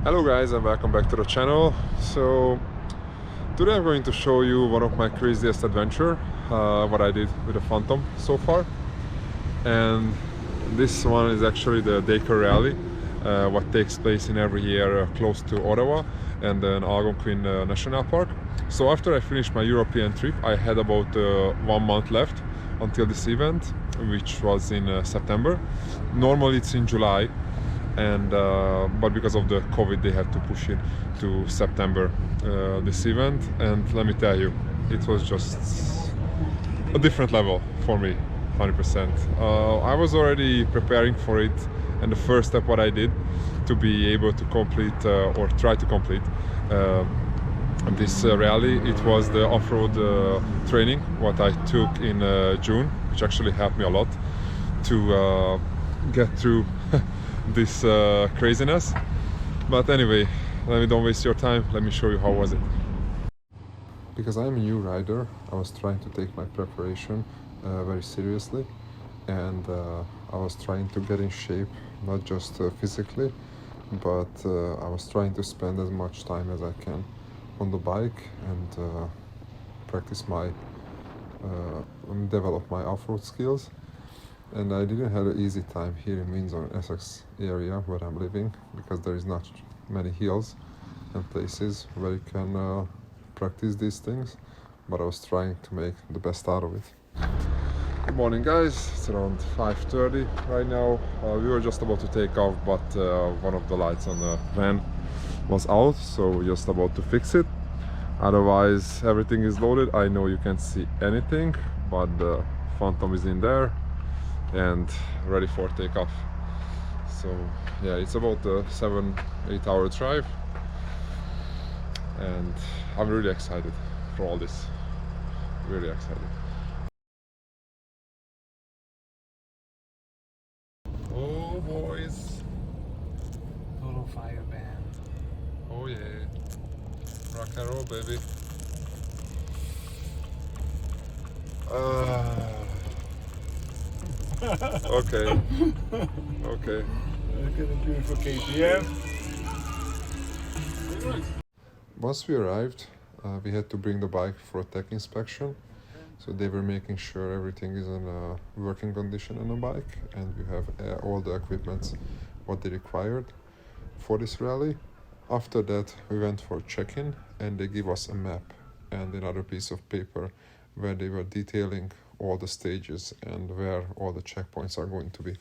Hello guys, and welcome back to the channel. So today I'm going to show you one of my craziest adventure, what I did with the Phantom so far. And this one is actually the Dacre rally, what takes place in every year close to Ottawa and then Algonquin National Park. So after I finished my European trip, I had about 1 month left until this event, which was in September. Normally it's in July, and but because of the COVID they had to push it to September, this event. And let me tell you, it was just a different level for me, 100%. I was already preparing for it, and the first step what I did to be able to complete or try to complete this rally, it was the off-road training what I took in June, which actually helped me a lot to get through this craziness. But anyway, let me don't waste your time, let me show you how was it. Because I'm a new rider, I was trying to take my preparation very seriously, and I was trying to get in shape, not just physically, but I was trying to spend as much time as I can on the bike and practice my develop my off-road skills. And I didn't have an easy time here in Windsor, Essex area where I'm living, because there is not many hills and places where you can practice these things, but I was trying to make the best out of it. Good morning guys, it's around 5:30 right now. We were just about to take off, but one of the lights on the van was out, so we're just about to fix it. Otherwise everything is loaded. I know you can't see anything, but the Phantom is in there and ready for takeoff. So yeah, it's about a 7-8 hour drive, and I'm really excited for all this, really excited. Oh boys, Total fire band. oh yeah, rock and roll baby. Okay, okay. Look at the beautiful KTM. Once we arrived, we had to bring the bike for a tech inspection. So they were making sure everything is in a working condition on the bike, and we have all the equipment what they required for this rally. After that, we went for check-in, and they give us a map and another piece of paper where they were detailing all the stages and where all the checkpoints are going to be.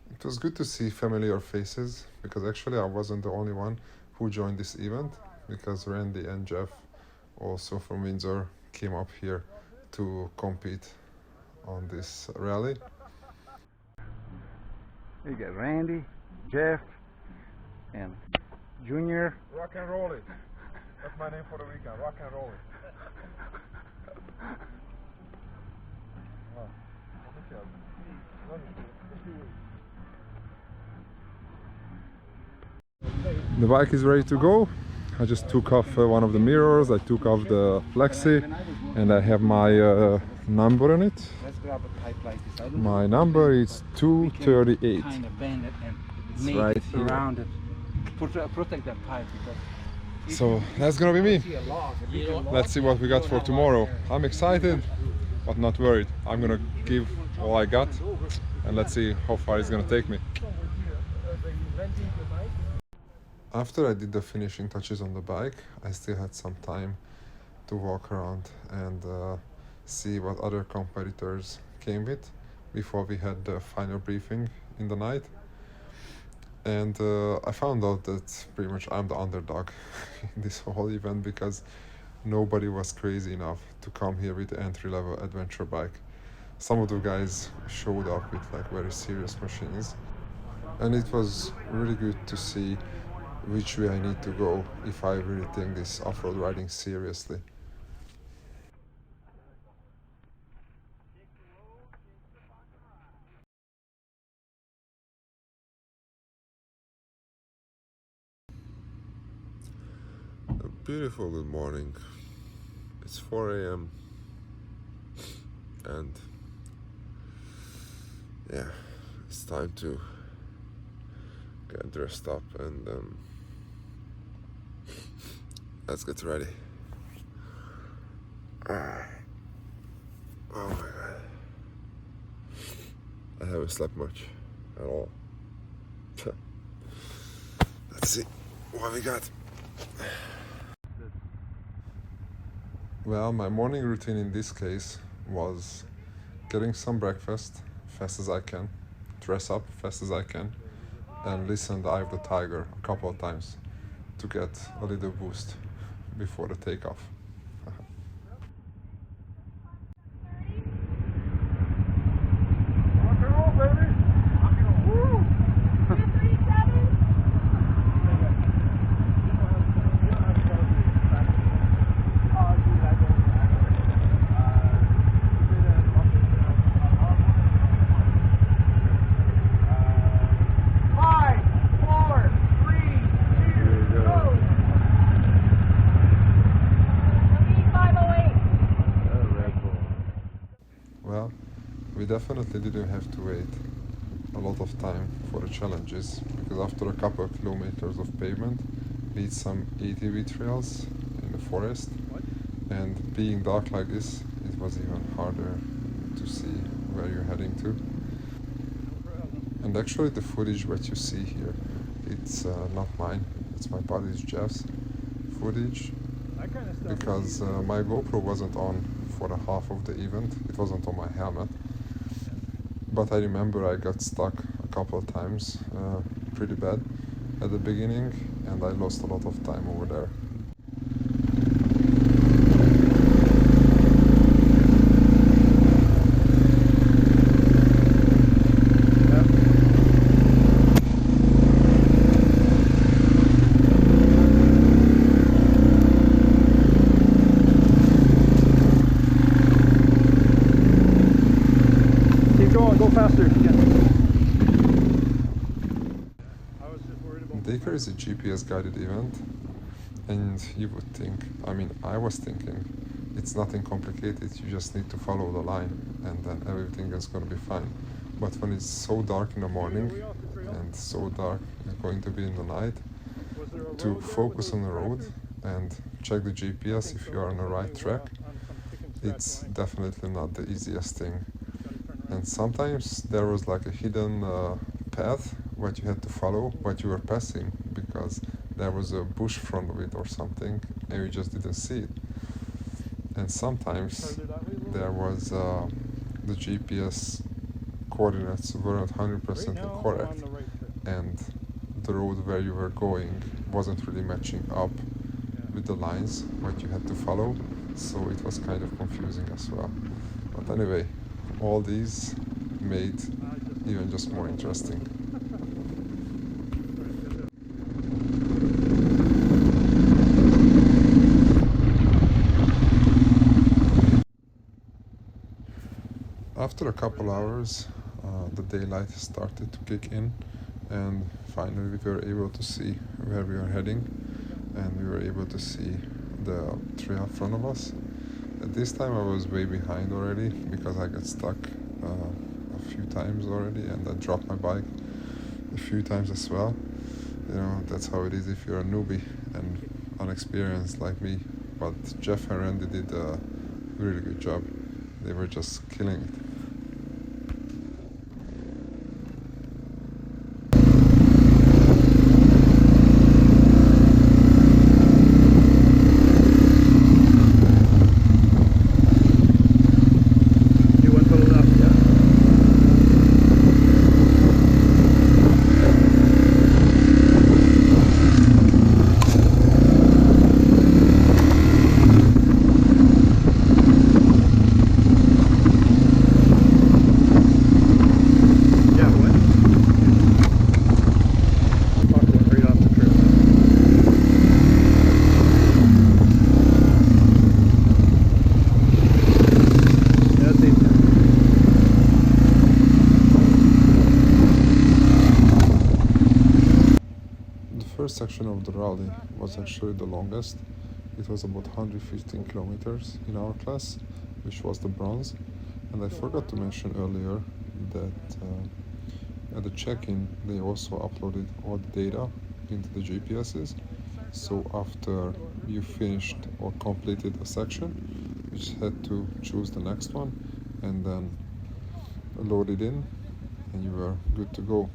It was good to see familiar faces, because actually I wasn't the only one who joined this event, because Randy and Jeff, also from Windsor, came up here to compete on this rally. You got Randy, Jeff, and Junior. Rock and roll it. That's my name for the weekend. Rock and roll it. The bike is ready to go. I just took off one of the mirrors, I took off the flexi, and I have my number on it. Let's grab a pipe like this. My number is 238. Kind of bend it and It's make right it here. around it. Protect that pipe, because So that's gonna be me. see a log, a bigger log. Let's see what we got for tomorrow. I'm excited, but not worried. I'm gonna give all I got, and let's see how far it's gonna take me. After I did the finishing touches on the bike, I still had some time to walk around and see what other competitors came with before we had the final briefing in the night. And I found out that pretty much I'm the underdog in this whole event, because nobody was crazy enough to come here with the entry-level adventure bike. Some of the guys showed up with like very serious machines, and it was really good to see which way I need to go if I really take this off-road riding seriously. A beautiful good morning. It's 4 a.m. and yeah, it's time to get dressed up, and let's get ready. Oh my god, I haven't slept much at all. Let's see what we got. Well, my morning routine in this case was getting some breakfast fast as I can, dress up fast as I can, and listen to Eye of the Tiger a couple of times to get a little boost before the takeoff. Well, we definitely didn't have to wait a lot of time for the challenges, because after a couple of kilometers of pavement we hit some ATV trails in the forest, and being dark like this, it was even harder to see where you're heading to. And actually the footage what you see here, it's not mine, it's my buddy Jeff's footage, because my GoPro wasn't on for the half of the event, it wasn't on my helmet, but I remember I got stuck a couple of times pretty bad at the beginning, and I lost a lot of time over there. Dacre is a GPS guided event, and you would think, I mean, I was thinking, it's nothing complicated, you just need to follow the line and then everything is going to be fine. But when it's so dark in the morning and so dark it's going to be in the night, to focus on the road and check the GPS if you are on the right track, it's definitely not the easiest thing. And sometimes there was like a hidden path what you had to follow, what you were passing, because there was a bush in front of it or something and you just didn't see it. And sometimes there was the GPS coordinates weren't 100% correct, and the road where you were going wasn't really matching up with the lines what you had to follow, so it was kind of confusing as well. But anyway, all these made even just more interesting. After a couple hours, the daylight started to kick in, and finally we were able to see where we are heading, and we were able to see the trail in front of us. At this time I was way behind already, because I got stuck a few times already, and I dropped my bike a few times as well. You know, that's how it is if you're a newbie and unexperienced like me. But Jeff and Randy did a really good job. They were just killing it. First section of the rally was actually the longest. It was about 115 kilometers in our class, which was the bronze. And I forgot to mention earlier that At the check-in, they also uploaded all the data into the GPSs. So after you finished or completed a section, you just had to choose the next one and then load it in, and you were good to go.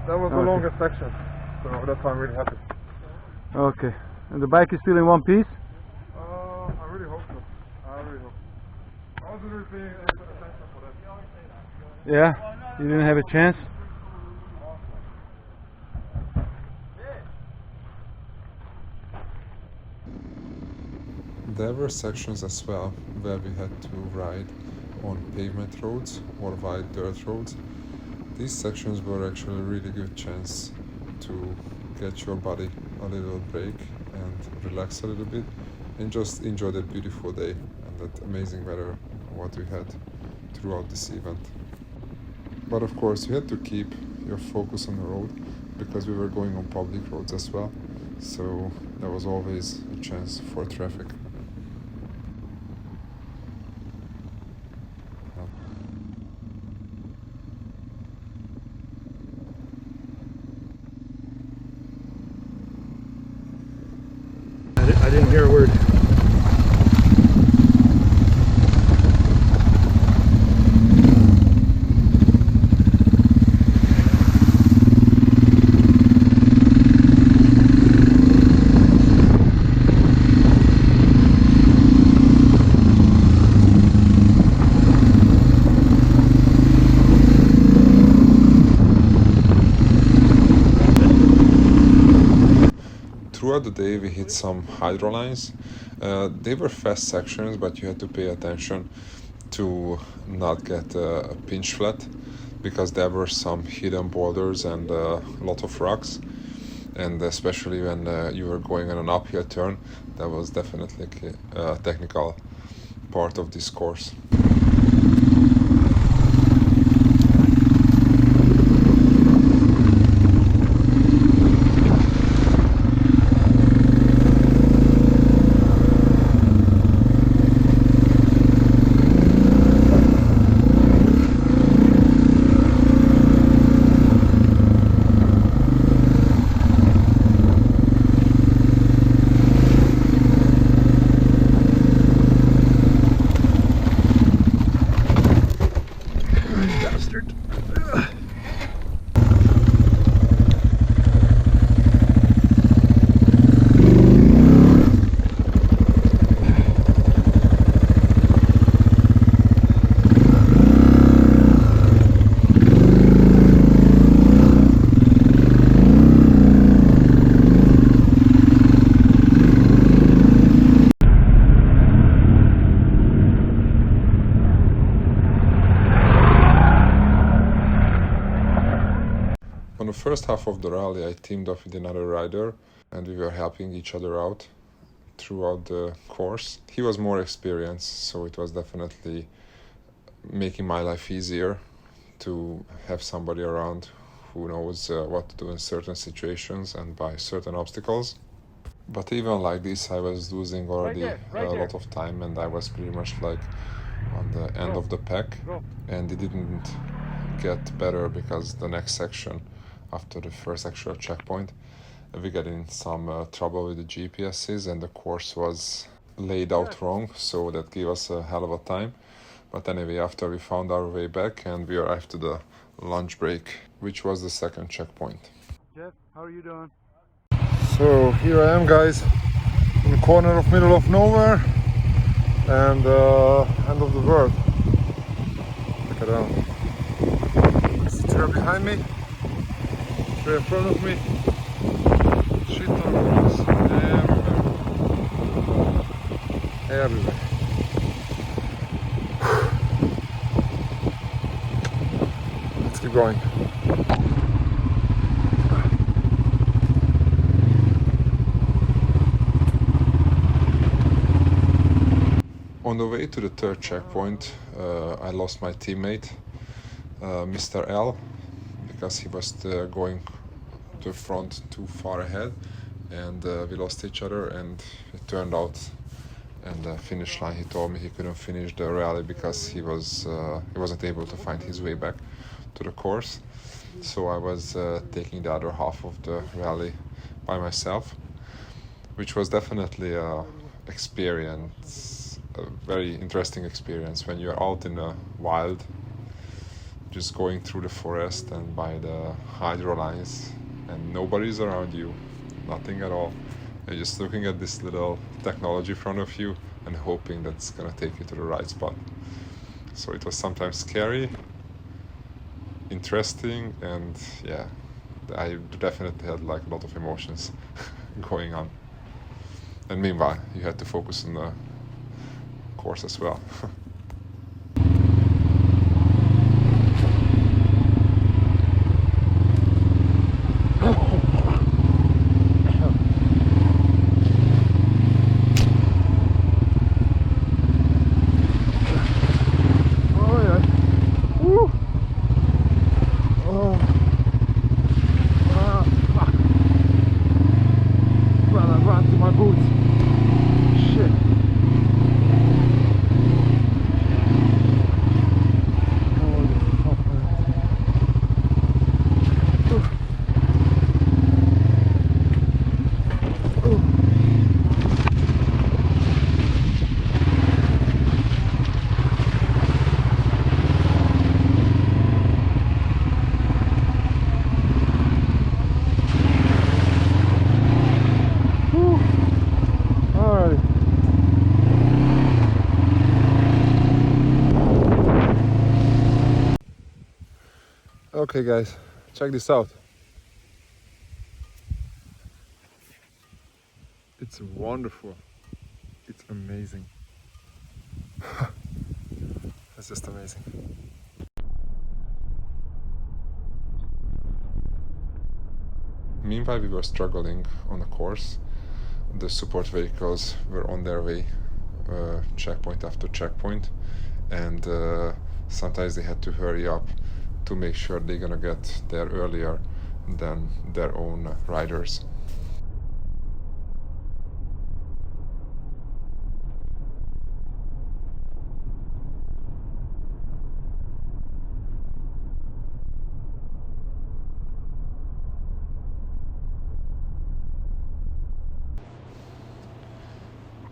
That was the longest section, so that's why I'm really happy. Okay. And the bike is still in one piece? I really hope so. I really hope. I wasn't really paying any attention for that. Yeah? You didn't have a chance? There were sections as well where we had to ride on pavement roads or wide dirt roads. These sections were actually a really good chance to get your body a little break and relax a little bit and just enjoy that beautiful day and that amazing weather what we had throughout this event. But of course you had to keep your focus on the road because we were going on public roads as well, so there was always a chance for traffic. I didn't hear a word. Throughout the day we hit some hydro lines. They were fast sections, but you had to pay attention to not get a pinch flat because there were some hidden boulders and a lot of rocks, and especially when you were going on an uphill turn, that was definitely a technical part of this course. On the first half of the rally, I teamed up with another rider and we were helping each other out throughout the course. He was more experienced, so it was definitely making my life easier to have somebody around who knows what to do in certain situations and by certain obstacles. But even like this, I was losing already a lot of time and I was pretty much like on the end of the pack, and it didn't get better because the next section after the first actual checkpoint we got in some trouble with the GPSs and the course was laid out wrong, so that gave us a hell of a time. But anyway, after we found our way back and we arrived to the lunch break, which was the second checkpoint. Jeff, how are you doing? So here I am, guys, in the corner of middle of nowhere. and end of the world. Check it out. See trail behind me, trail in front of me, shit ton of cars everywhere. Everywhere. Let's keep going. On the way to the third checkpoint, I lost my teammate, Mr. L, because he was going to the front too far ahead, and we lost each other. And it turned out, in the finish line, he told me he couldn't finish the rally because he wasn't able to find his way back to the course. So I was taking the other half of the rally by myself, which was definitely a very interesting experience when you're out in the wild, just going through the forest and by the hydro lines, and nobody's around you, nothing at all. You're just looking at this little technology in front of you and hoping that's gonna take you to the right spot. So it was sometimes scary, interesting, and yeah, I definitely had like a lot of emotions going on. And meanwhile, you had to focus on the course as well. Okay guys, check this out. It's wonderful. It's amazing. It's just amazing. Meanwhile, we were struggling on the course. The support vehicles were on their way, checkpoint after checkpoint, and sometimes they had to hurry up to make sure they're gonna get there earlier than their own riders.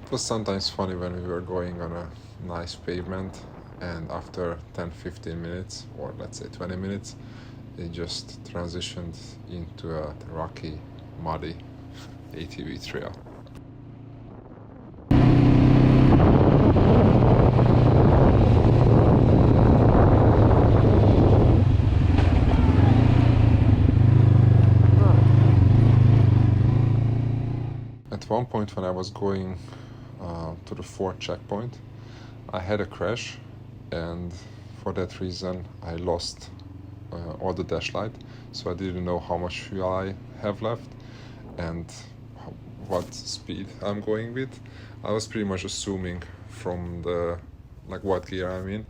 It was sometimes funny when we were going on a nice pavement, and after 10-15 minutes, or let's say 20 minutes, it just transitioned into a rocky, muddy ATV trail. At one point when I was going to the fourth checkpoint, I had a crash, and for that reason I lost all the dash light, so I didn't know how much fuel I have left and what speed I'm going with. I was pretty much assuming from the what gear I'm in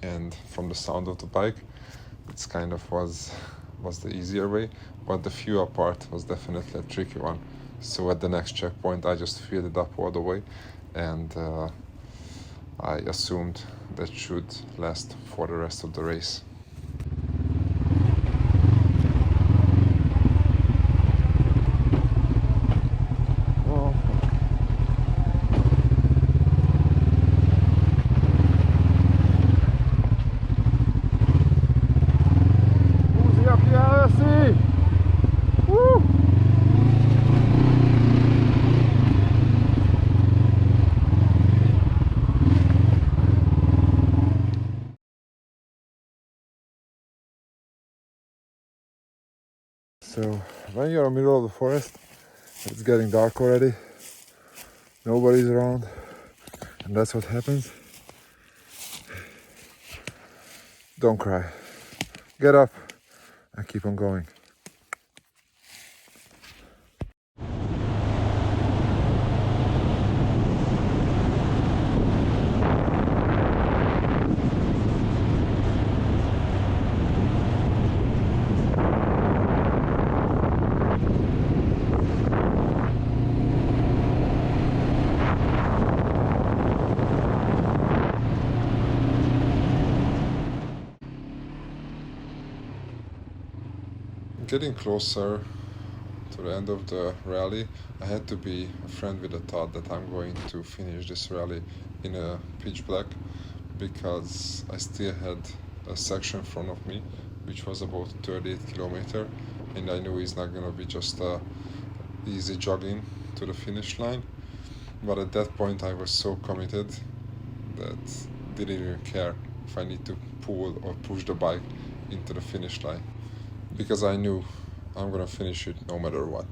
and from the sound of the bike, it's kind of was the easier way, but the fuel part was definitely a tricky one. So at the next checkpoint I just filled it up all the way, and I assumed that should last for the rest of the race. So when you're in the middle of the forest, it's getting dark already. Nobody's around, and that's what happens. Don't cry. Get up and keep on going. Getting closer to the end of the rally, I had to be a friend with the thought that I'm going to finish this rally in a pitch black, because I still had a section in front of me which was about 38 kilometers, and I knew it's not going to be just a easy jogging to the finish line. But at that point I was so committed that didn't even care if I need to pull or push the bike into the finish line, because I knew I'm gonna finish it no matter what.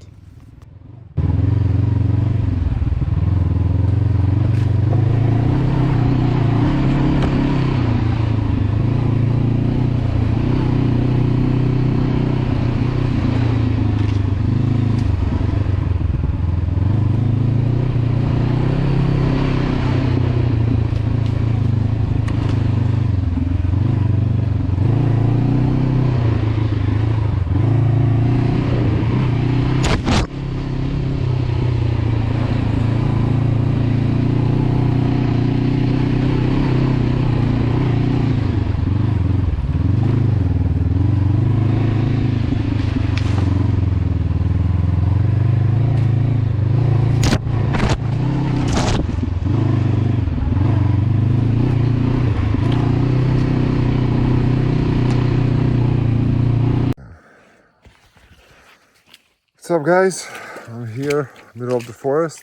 What's up, guys? I'm here, middle of the forest,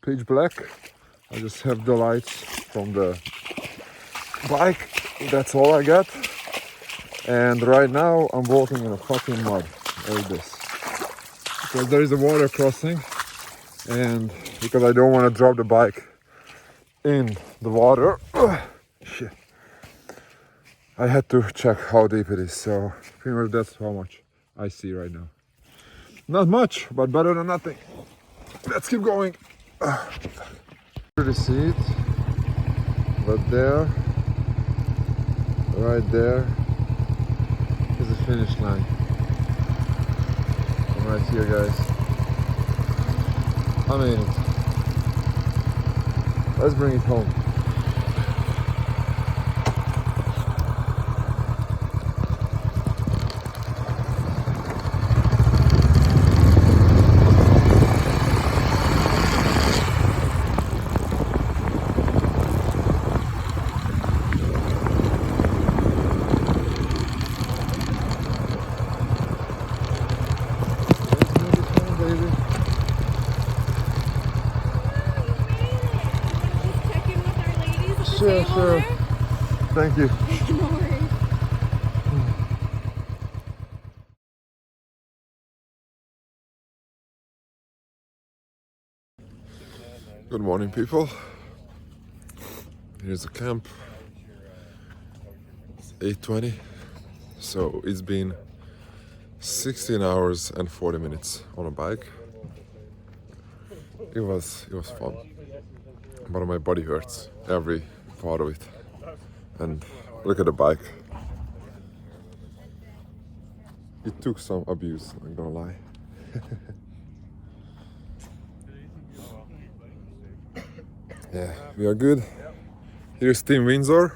pitch black. I just have the lights from the bike, that's all I got. And right now I'm walking in a fucking mud, like this. Because there is a water crossing, and because I don't want to drop the bike in the water, shit, I had to check how deep it is. So pretty much that's how much I see right now. Not much, but better than nothing. Let's keep going. To see it, but there, right there, is the finish line. I'm right here, guys. I made it. Let's bring it home. Sure. Thank you. No worries. Good morning, people. Here's the camp. It's 8:20. So it's been 16 hours and 40 minutes on a bike. It was fun. But my body hurts, every part of it. And look at the bike. It took some abuse, I'm gonna lie. Yeah, we are good. Here's Team Windsor.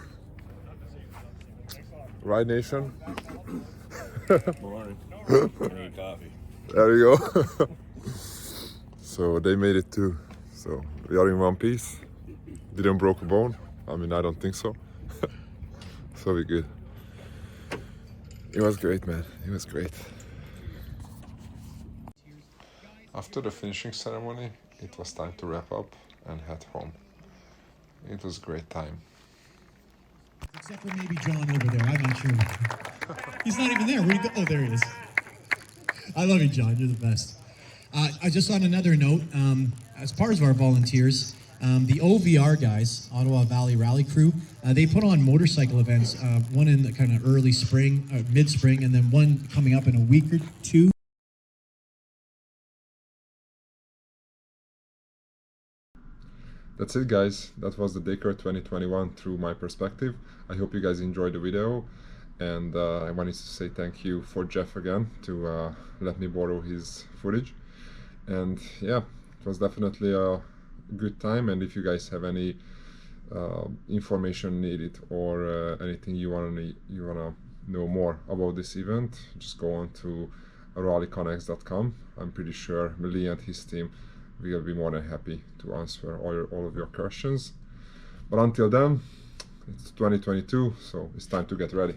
Ride Nation. Morning. Coffee. There we go. So they made it too. So we are in one piece. Didn't broke a bone. I mean, I don't think so. So we're good. It was great, man. It was great. After the finishing ceremony, it was time to wrap up and head home. It was a great time. Except for maybe John over there, I'm not sure. He's not even there. Where'd he go? Oh, there he is. I love you, John. You're the best. I just on another note, as part of our volunteers, the OVR guys, Ottawa Valley Rally Crew, they put on motorcycle events. One in the kind of early spring, mid-spring, and then one coming up in a week or two. That's it, guys. That was the Dacre 2021 through my perspective. I hope you guys enjoyed the video, and I wanted to say thank you for Jeff again to let me borrow his footage. And yeah, it was definitely a good time. And if you guys have any information needed or anything you wanna know more about this event, just go on to rallyconnects.com. I'm pretty sure Millie and his team will be more than happy to answer all of your questions. But until then, it's 2022, so it's time to get ready.